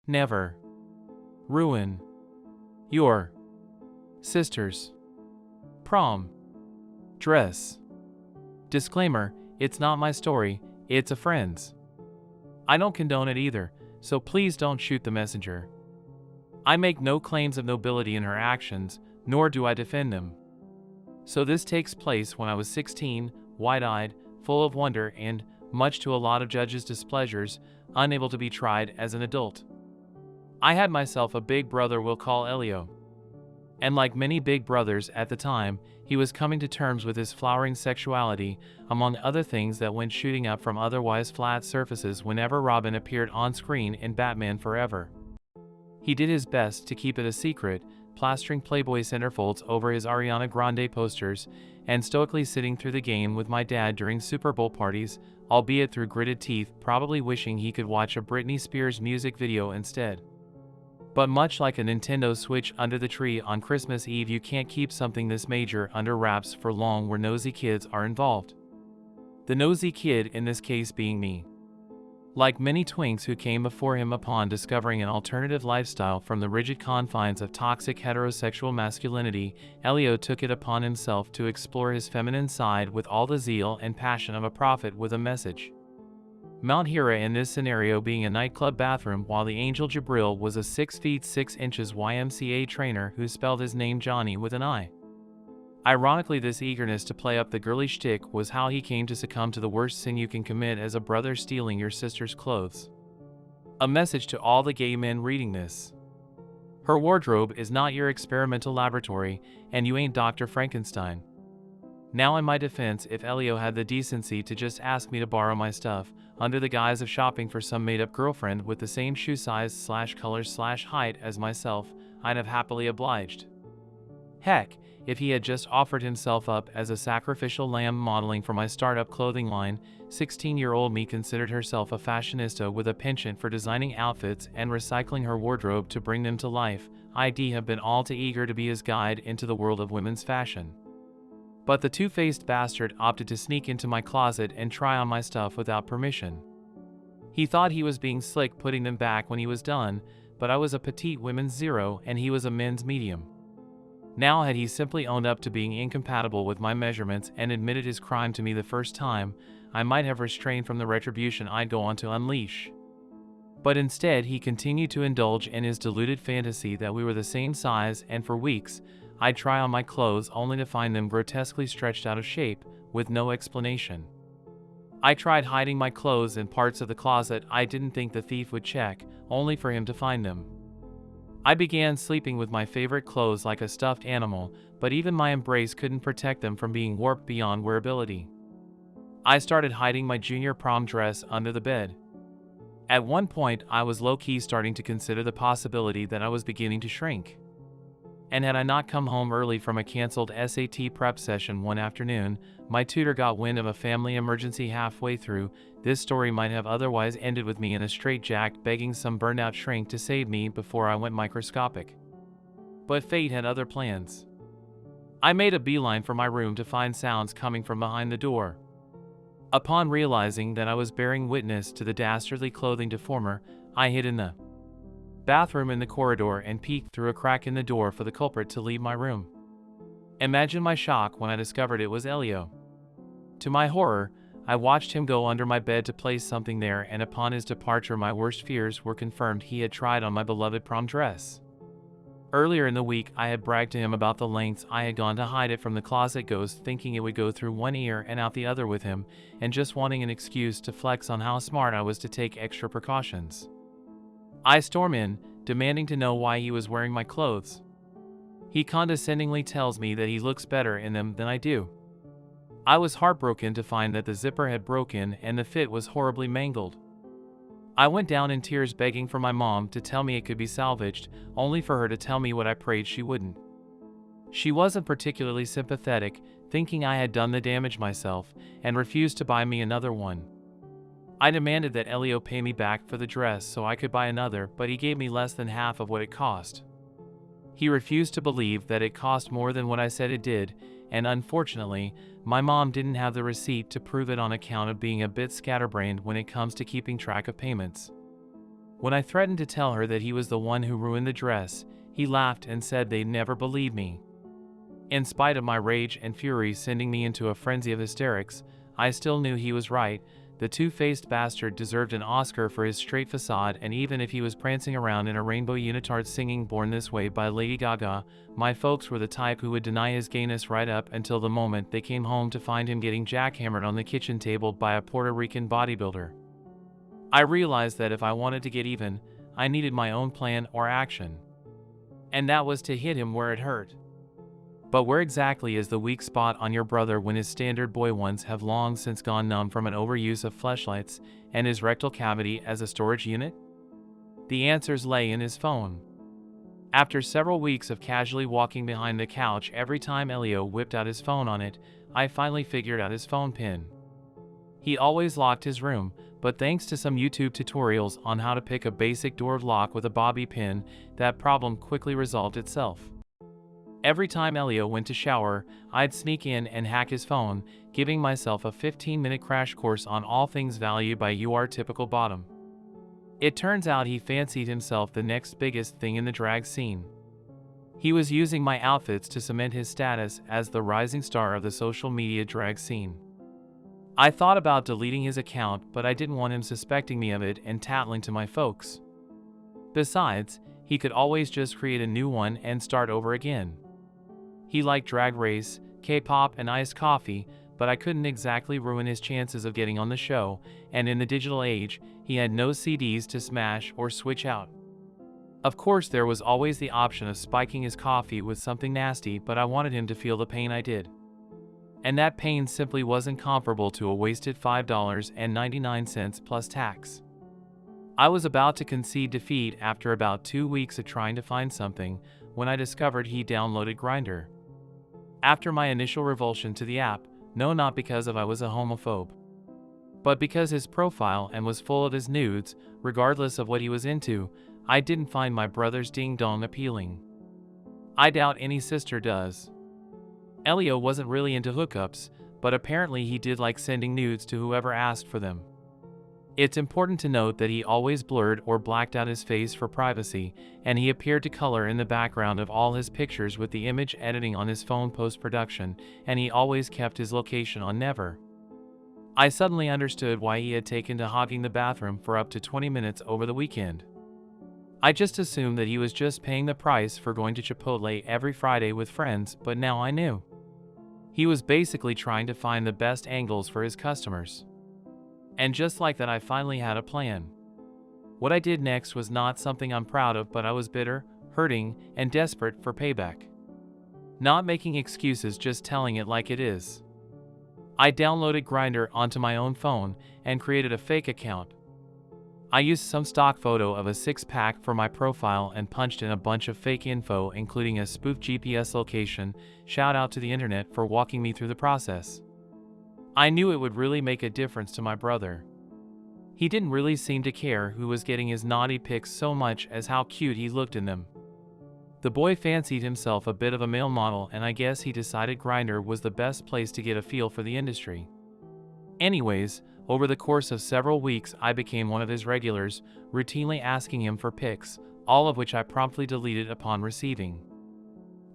never ruin your sister's prom dress. Disclaimer, it's not my story, it's a friend's. I don't condone it either, so please don't shoot the messenger. I make no claims of nobility in her actions, nor do I defend them. So this takes place when I was 16, wide-eyed, full of wonder and, much to a lot of judges' displeasures, unable to be tried as an adult. I had myself a big brother we'll call Elio. And like many big brothers at the time, he was coming to terms with his flowering sexuality, among other things that went shooting up from otherwise flat surfaces whenever Robin appeared on screen in Batman Forever. He did his best to keep it a secret, plastering Playboy centerfolds over his Ariana Grande posters, and stoically sitting through the game with my dad during Super Bowl parties, albeit through gritted teeth, probably wishing he could watch a Britney Spears music video instead. But much like a Nintendo Switch under the tree on Christmas Eve, you can't keep something this major under wraps for long where nosy kids are involved. The nosy kid in this case being me. Like many twinks who came before him upon discovering an alternative lifestyle from the rigid confines of toxic heterosexual masculinity, Elio took it upon himself to explore his feminine side with all the zeal and passion of a prophet with a message. Mount Hira in this scenario being a nightclub bathroom, while the angel Jabril was a 6 feet 6 inches YMCA trainer who spelled his name Johnny with an I. Ironically, this eagerness to play up the girly shtick was how he came to succumb to the worst sin you can commit as a brother: stealing your sister's clothes. A message to all the gay men reading this. Her wardrobe is not your experimental laboratory, and you ain't Dr. Frankenstein. Now in my defense, if Elio had the decency to just ask me to borrow my stuff, under the guise of shopping for some made-up girlfriend with the same shoe size / color / height as myself, I'd have happily obliged. Heck, if he had just offered himself up as a sacrificial lamb modeling for my startup clothing line, 16-year-old me considered herself a fashionista with a penchant for designing outfits and recycling her wardrobe to bring them to life, I'd have been all too eager to be his guide into the world of women's fashion. But the two-faced bastard opted to sneak into my closet and try on my stuff without permission. He thought he was being slick putting them back when he was done, but I was a petite women's zero and he was a men's medium. Now, had he simply owned up to being incompatible with my measurements and admitted his crime to me the first time, I might have restrained from the retribution I'd go on to unleash. But instead, he continued to indulge in his deluded fantasy that we were the same size, and for weeks, I'd try on my clothes only to find them grotesquely stretched out of shape, with no explanation. I tried hiding my clothes in parts of the closet I didn't think the thief would check, only for him to find them. I began sleeping with my favorite clothes like a stuffed animal, but even my embrace couldn't protect them from being warped beyond wearability. I started hiding my junior prom dress under the bed. At one point, I was low-key starting to consider the possibility that I was beginning to shrink. And had I not come home early from a canceled SAT prep session one afternoon, my tutor got wind of a family emergency halfway through, this story might have otherwise ended with me in a straitjacket begging some burned-out shrink to save me before I went microscopic. But fate had other plans. I made a beeline for my room to find sounds coming from behind the door. Upon realizing that I was bearing witness to the dastardly clothing deformer, I hid in the bathroom in the corridor and peeked through a crack in the door for the culprit to leave my room. Imagine my shock when I discovered it was Elio. To my horror, I watched him go under my bed to place something there, and upon his departure my worst fears were confirmed. He had tried on my beloved prom dress. Earlier in the week, I had bragged to him about the lengths I had gone to hide it from the closet ghost, thinking it would go through one ear and out the other with him, and just wanting an excuse to flex on how smart I was to take extra precautions. I storm in, demanding to know why he was wearing my clothes. He condescendingly tells me that he looks better in them than I do. I was heartbroken to find that the zipper had broken and the fit was horribly mangled. I went down in tears begging for my mom to tell me it could be salvaged, only for her to tell me what I prayed she wouldn't. She wasn't particularly sympathetic, thinking I had done the damage myself, and refused to buy me another one. I demanded that Elio pay me back for the dress so I could buy another, but he gave me less than half of what it cost. He refused to believe that it cost more than what I said it did, and unfortunately, my mom didn't have the receipt to prove it on account of being a bit scatterbrained when it comes to keeping track of payments. When I threatened to tell her that he was the one who ruined the dress, he laughed and said they'd never believe me. In spite of my rage and fury sending me into a frenzy of hysterics, I still knew he was right. The two-faced bastard deserved an Oscar for his straight facade, and even if he was prancing around in a rainbow unitard singing Born This Way by Lady Gaga, my folks were the type who would deny his gayness right up until the moment they came home to find him getting jackhammered on the kitchen table by a Puerto Rican bodybuilder. I realized that if I wanted to get even, I needed my own plan or action. And that was to hit him where it hurt. But where exactly is the weak spot on your brother when his standard boy ones have long since gone numb from an overuse of fleshlights and his rectal cavity as a storage unit? The answers lay in his phone. After several weeks of casually walking behind the couch every time Elio whipped out his phone on it, I finally figured out his phone pin. He always locked his room, but thanks to some YouTube tutorials on how to pick a basic door lock with a bobby pin, that problem quickly resolved itself. Every time Elio went to shower, I'd sneak in and hack his phone, giving myself a 15-minute crash course on all things value by your typical bottom. It turns out he fancied himself the next biggest thing in the drag scene. He was using my outfits to cement his status as the rising star of the social media drag scene. I thought about deleting his account, but I didn't want him suspecting me of it and tattling to my folks. Besides, he could always just create a new one and start over again. He liked Drag Race, K-pop, and iced coffee, but I couldn't exactly ruin his chances of getting on the show, and in the digital age, he had no CDs to smash or switch out. Of course, there was always the option of spiking his coffee with something nasty, but I wanted him to feel the pain I did. And that pain simply wasn't comparable to a wasted $5.99 plus tax. I was about to concede defeat after about 2 weeks of trying to find something when I discovered he downloaded Grindr. After my initial revulsion to the app, no, not because I was a homophobe, but because his profile and was full of his nudes, regardless of what he was into, I didn't find my brother's ding-dong appealing. I doubt any sister does. Elio wasn't really into hookups, but apparently he did like sending nudes to whoever asked for them. It's important to note that he always blurred or blacked out his face for privacy, and he appeared to color in the background of all his pictures with the image editing on his phone post-production, and he always kept his location on never. I suddenly understood why he had taken to hogging the bathroom for up to 20 minutes over the weekend. I just assumed that he was just paying the price for going to Chipotle every Friday with friends, but now I knew. He was basically trying to find the best angles for his customers. And just like that, I finally had a plan. What I did next was not something I'm proud of, but I was bitter, hurting, and desperate for payback. Not making excuses, just telling it like it is. I downloaded Grindr onto my own phone and created a fake account. I used some stock photo of a six-pack for my profile and punched in a bunch of fake info, including a spoof GPS location. Shout out to the internet for walking me through the process. I knew it would really make a difference to my brother. He didn't really seem to care who was getting his naughty pics so much as how cute he looked in them. The boy fancied himself a bit of a male model, and I guess he decided Grindr was the best place to get a feel for the industry. Anyways, over the course of several weeks, I became one of his regulars, routinely asking him for pics, all of which I promptly deleted upon receiving.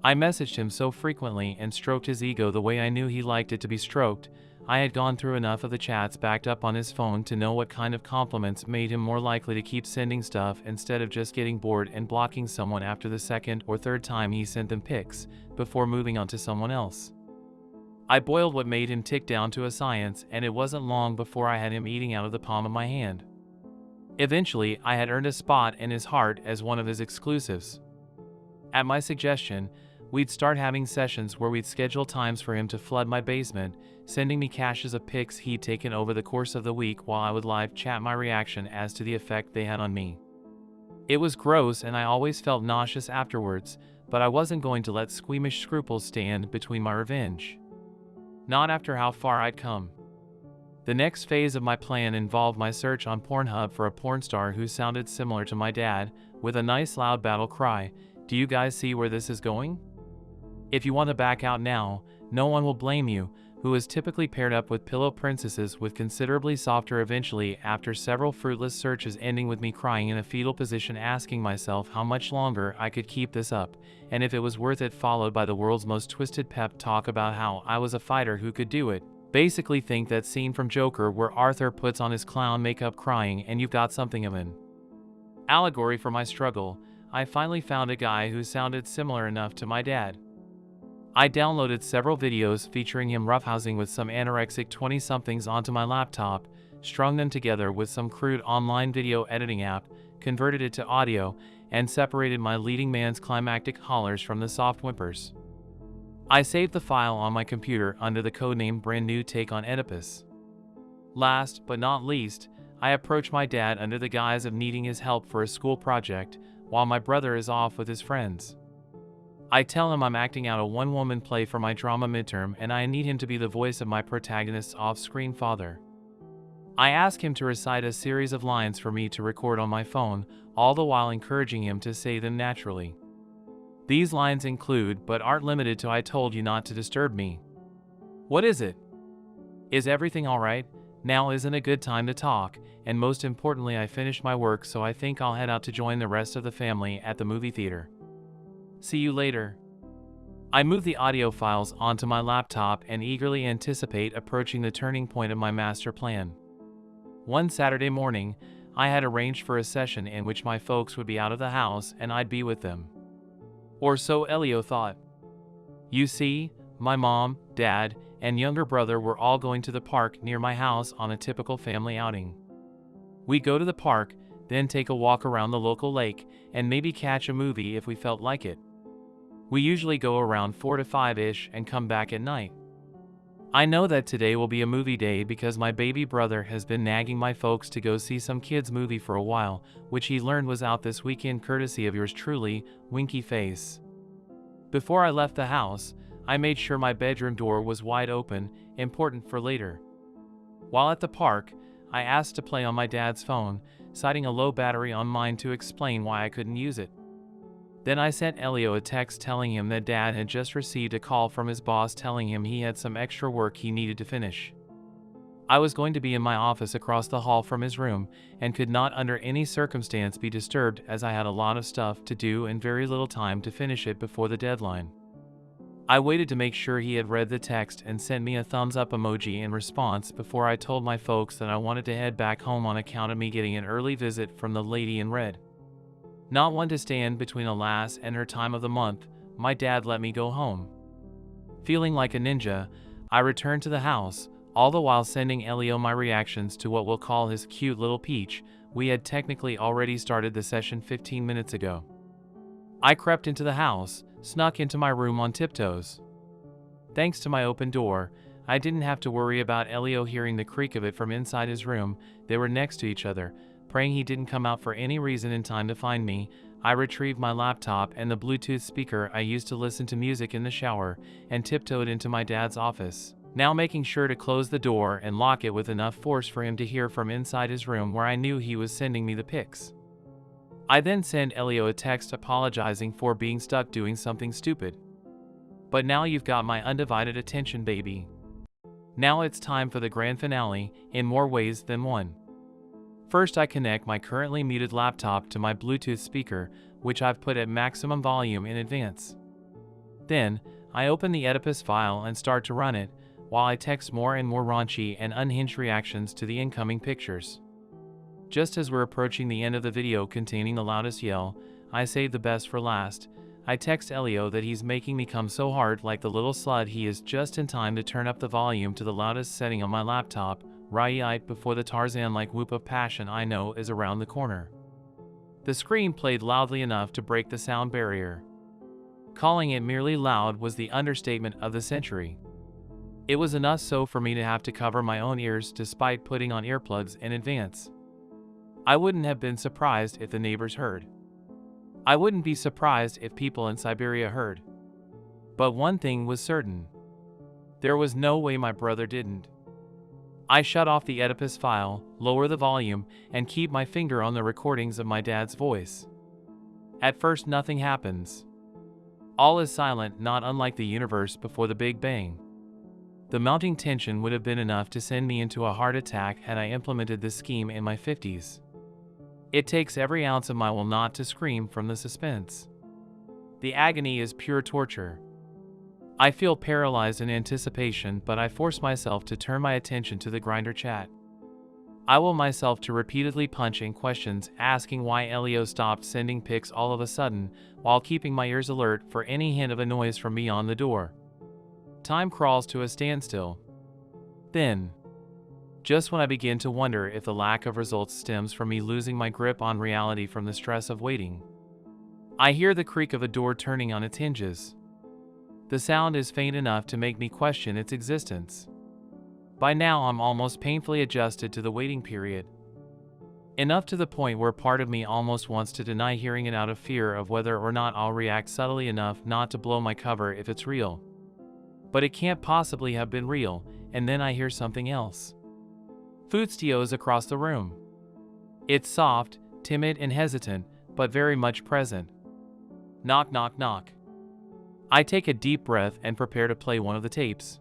I messaged him so frequently and stroked his ego the way I knew he liked it to be stroked. I had gone through enough of the chats backed up on his phone to know what kind of compliments made him more likely to keep sending stuff instead of just getting bored and blocking someone after the second or third time he sent them pics, before moving on to someone else. I boiled what made him tick down to a science, and it wasn't long before I had him eating out of the palm of my hand. Eventually, I had earned a spot in his heart as one of his exclusives. At my suggestion, we'd start having sessions where we'd schedule times for him to flood my basement, sending me caches of pics he'd taken over the course of the week while I would live chat my reaction as to the effect they had on me. It was gross and I always felt nauseous afterwards, but I wasn't going to let squeamish scruples stand between my revenge. Not after how far I'd come. The next phase of my plan involved my search on Pornhub for a porn star who sounded similar to my dad, with a nice loud battle cry. Do you guys see where this is going? If you want to back out now, no one will blame you, who was typically paired up with pillow princesses with considerably softer eventually after several fruitless searches ending with me crying in a fetal position asking myself how much longer I could keep this up, and if it was worth it, followed by the world's most twisted pep talk about how I was a fighter who could do it. Basically think that scene from Joker where Arthur puts on his clown makeup crying and you've got something of an allegory for my struggle. I finally found a guy who sounded similar enough to my dad. I downloaded several videos featuring him roughhousing with some anorexic 20-somethings onto my laptop, strung them together with some crude online video editing app, converted it to audio, and separated my leading man's climactic hollers from the soft whimpers. I saved the file on my computer under the codename Brand New Take on Oedipus. Last but not least, I approach my dad under the guise of needing his help for a school project, while my brother is off with his friends. I tell him I'm acting out a one-woman play for my drama midterm and I need him to be the voice of my protagonist's off-screen father. I ask him to recite a series of lines for me to record on my phone, all the while encouraging him to say them naturally. These lines include, but aren't limited to, "I told you not to disturb me." What is it? Is everything alright? Now isn't a good time to talk, and most importantly I finished my work so I think I'll head out to join the rest of the family at the movie theater. See you later. I move the audio files onto my laptop and eagerly anticipate approaching the turning point of my master plan. One Saturday morning, I had arranged for a session in which my folks would be out of the house and I'd be with them. Or so Elio thought. You see, my mom, dad, and younger brother were all going to the park near my house on a typical family outing. We go to the park, then take a walk around the local lake, and maybe catch a movie if we felt like it. We usually go around 4 to 5-ish and come back at night. I know that today will be a movie day because my baby brother has been nagging my folks to go see some kids movie for a while, which he learned was out this weekend courtesy of yours truly, winky face. Before I left the house, I made sure my bedroom door was wide open, important for later. While at the park, I asked to play on my dad's phone, citing a low battery on mine to explain why I couldn't use it. Then I sent Elio a text telling him that Dad had just received a call from his boss telling him he had some extra work he needed to finish. I was going to be in my office across the hall from his room and could not under any circumstance be disturbed as I had a lot of stuff to do and very little time to finish it before the deadline. I waited to make sure he had read the text and sent me a thumbs up emoji in response before I told my folks that I wanted to head back home on account of me getting an early visit from the lady in red. Not one to stand between a lass and her time of the month, my dad let me go home. Feeling like a ninja, I returned to the house, all the while sending Elio my reactions to what we'll call his cute little peach. We had technically already started the session 15 minutes ago. I crept into the house, snuck into my room on tiptoes. Thanks to my open door, I didn't have to worry about Elio hearing the creak of it from inside his room. They were next to each other. Praying he didn't come out for any reason in time to find me, I retrieved my laptop and the Bluetooth speaker I used to listen to music in the shower, and tiptoed into my dad's office, now making sure to close the door and lock it with enough force for him to hear from inside his room where I knew he was sending me the pics. I then sent Elio a text apologizing for being stuck doing something stupid. But now you've got my undivided attention, baby. Now it's time for the grand finale, in more ways than one. First, I connect my currently muted laptop to my Bluetooth speaker, which I've put at maximum volume in advance. Then, I open the Oedipus file and start to run it, while I text more and more raunchy and unhinged reactions to the incoming pictures. Just as we're approaching the end of the video containing the loudest yell, I save the best for last. I text Elio that he's making me come so hard like the little slut he is just in time to turn up the volume to the loudest setting on my laptop, right before the Tarzan-like whoop of passion I know is around the corner. The scream played loudly enough to break the sound barrier. Calling it merely loud was the understatement of the century. It was enough so for me to have to cover my own ears despite putting on earplugs in advance. I wouldn't have been surprised if the neighbors heard. I wouldn't be surprised if people in Siberia heard. But one thing was certain. There was no way my brother didn't. I shut off the Oedipus file, lower the volume, and keep my finger on the recordings of my dad's voice. At first nothing happens. All is silent, not unlike the universe before the Big Bang. The mounting tension would have been enough to send me into a heart attack had I implemented this scheme in my 50s. It takes every ounce of my will not to scream from the suspense. The agony is pure torture. I feel paralyzed in anticipation, but I force myself to turn my attention to the Grindr chat. I will myself to repeatedly punch in questions asking why Elio stopped sending pics all of a sudden, while keeping my ears alert for any hint of a noise from beyond the door. Time crawls to a standstill. Then, just when I begin to wonder if the lack of results stems from me losing my grip on reality from the stress of waiting, I hear the creak of a door turning on its hinges. The sound is faint enough to make me question its existence. By now I'm almost painfully adjusted to the waiting period. Enough to the point where part of me almost wants to deny hearing it out of fear of whether or not I'll react subtly enough not to blow my cover if it's real. But it can't possibly have been real, and then I hear something else. Footsteps across the room. It's soft, timid and hesitant, but very much present. Knock, knock, knock. I take a deep breath and prepare to play one of the tapes.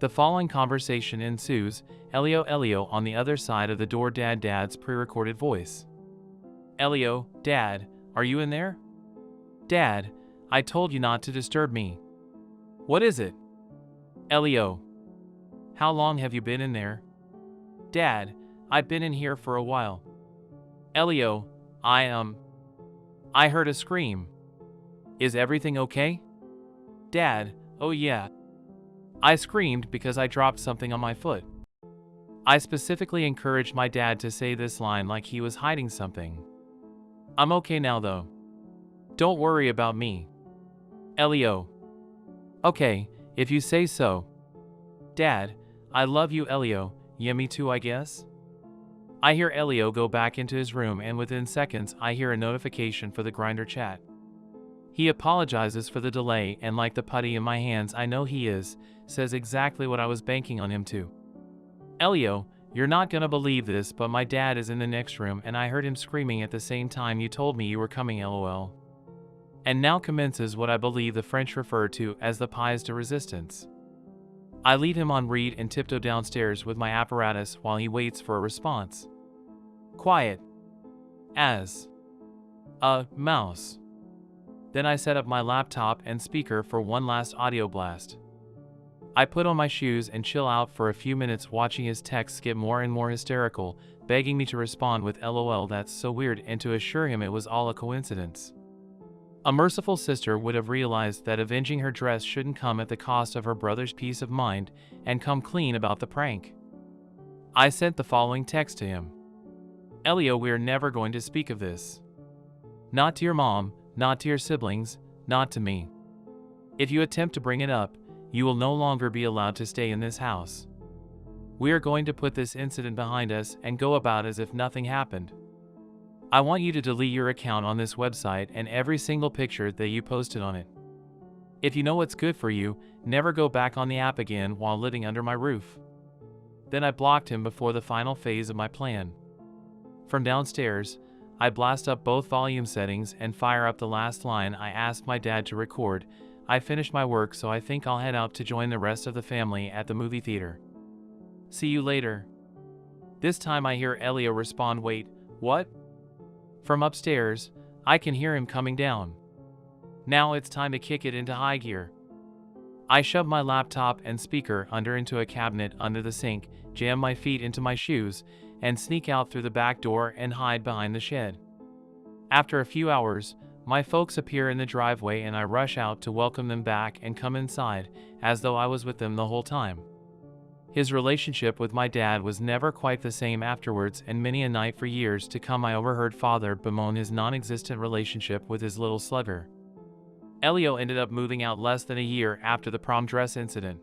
The following conversation ensues, Elio on the other side of the door, Dad's pre-recorded voice. Elio, Dad, are you in there? Dad, I told you not to disturb me. What is it? Elio. How long have you been in there? Dad, I've been in here for a while. Elio, I heard a scream. Is everything okay? Dad, oh yeah. I screamed because I dropped something on my foot. I specifically encouraged my dad to say this line like he was hiding something. I'm okay now though. Don't worry about me. Elio. Okay, if you say so. Dad, I love you, Elio. Yeah, me too, I guess. I hear Elio go back into his room, and within seconds I hear a notification for the Grindr chat. He apologizes for the delay, and like the putty in my hands I know he is, says exactly what I was banking on him to. Elio, you're not gonna believe this, but my dad is in the next room and I heard him screaming at the same time you told me you were coming, lol. And now commences what I believe the French refer to as the pièce de resistance. I leave him on read and tiptoe downstairs with my apparatus while he waits for a response. Quiet. As a mouse. Then I set up my laptop and speaker for one last audio blast. I put on my shoes and chill out for a few minutes, watching his texts get more and more hysterical, begging me to respond with LOL, that's so weird, and to assure him it was all a coincidence. A merciful sister would have realized that avenging her dress shouldn't come at the cost of her brother's peace of mind and come clean about the prank. I sent the following text to him. Elio, we're never going to speak of this. Not to your mom, not to your siblings, not to me. If you attempt to bring it up, you will no longer be allowed to stay in this house. We are going to put this incident behind us and go about as if nothing happened. I want you to delete your account on this website and every single picture that you posted on it. If you know what's good for you, never go back on the app again while living under my roof. Then I blocked him before the final phase of my plan. From downstairs, I blast up both volume settings and fire up the last line I asked my dad to record. I finished my work, so I think I'll head out to join the rest of the family at the movie theater. See you later. This time I hear Elio respond, wait, what? From upstairs, I can hear him coming down. Now it's time to kick it into high gear. I shove my laptop and speaker into a cabinet under the sink, jam my feet into my shoes, and sneak out through the back door and hide behind the shed. After a few hours, my folks appear in the driveway and I rush out to welcome them back and come inside, as though I was with them the whole time. His relationship with my dad was never quite the same afterwards, and many a night for years to come I overheard father bemoan his non-existent relationship with his little slugger. Elio ended up moving out less than a year after the prom dress incident.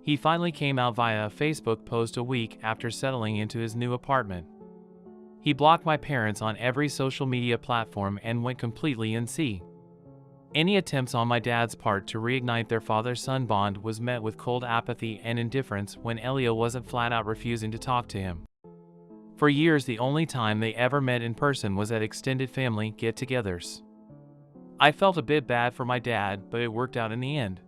He finally came out via a Facebook post a week after settling into his new apartment. He blocked my parents on every social media platform and went completely NC. Any attempts on my dad's part to reignite their father-son bond was met with cold apathy and indifference when Elio wasn't flat out refusing to talk to him. For years, the only time they ever met in person was at extended family get-togethers. I felt a bit bad for my dad, but it worked out in the end.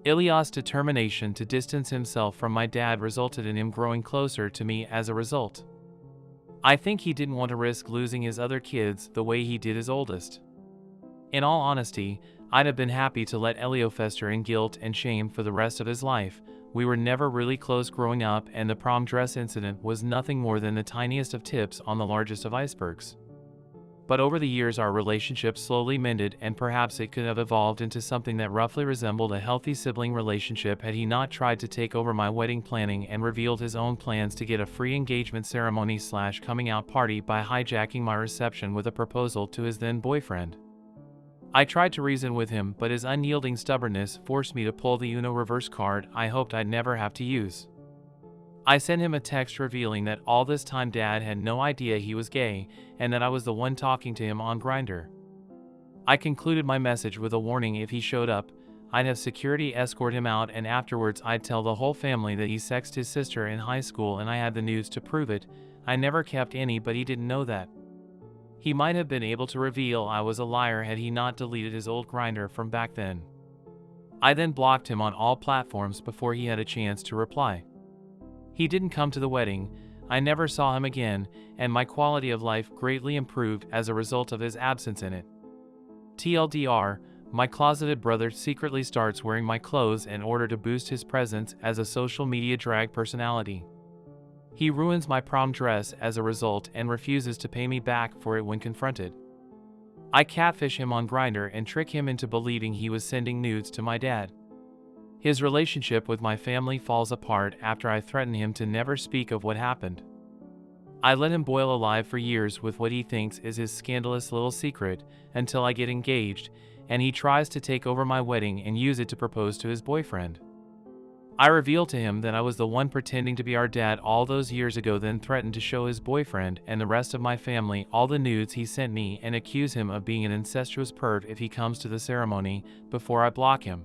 Ilyas' determination to distance himself from my dad resulted in him growing closer to me as a result. I think he didn't want to risk losing his other kids the way he did his oldest. In all honesty, I'd have been happy to let Elio fester in guilt and shame for the rest of his life. We were never really close growing up, and the prom dress incident was nothing more than the tiniest of tips on the largest of icebergs. But over the years our relationship slowly mended, and perhaps it could have evolved into something that roughly resembled a healthy sibling relationship had he not tried to take over my wedding planning and revealed his own plans to get a free engagement ceremony / coming out party by hijacking my reception with a proposal to his then boyfriend. I tried to reason with him, but his unyielding stubbornness forced me to pull the Uno reverse card I hoped I'd never have to use. I sent him a text revealing that all this time Dad had no idea he was gay, and that I was the one talking to him on Grindr. I concluded my message with a warning: if he showed up, I'd have security escort him out, and afterwards I'd tell the whole family that he sexed his sister in high school, and I had the news to prove it. I never kept any, but he didn't know that. He might have been able to reveal I was a liar had he not deleted his old Grindr from back then. I then blocked him on all platforms before he had a chance to reply. He didn't come to the wedding, I never saw him again, and my quality of life greatly improved as a result of his absence in it. TLDR, my closeted brother secretly starts wearing my clothes in order to boost his presence as a social media drag personality. He ruins my prom dress as a result and refuses to pay me back for it when confronted. I catfish him on Grindr and trick him into believing he was sending nudes to my dad. His relationship with my family falls apart after I threaten him to never speak of what happened. I let him boil alive for years with what he thinks is his scandalous little secret until I get engaged, and he tries to take over my wedding and use it to propose to his boyfriend. I reveal to him that I was the one pretending to be our dad all those years ago, then threaten to show his boyfriend and the rest of my family all the nudes he sent me and accuse him of being an incestuous perv if he comes to the ceremony before I block him.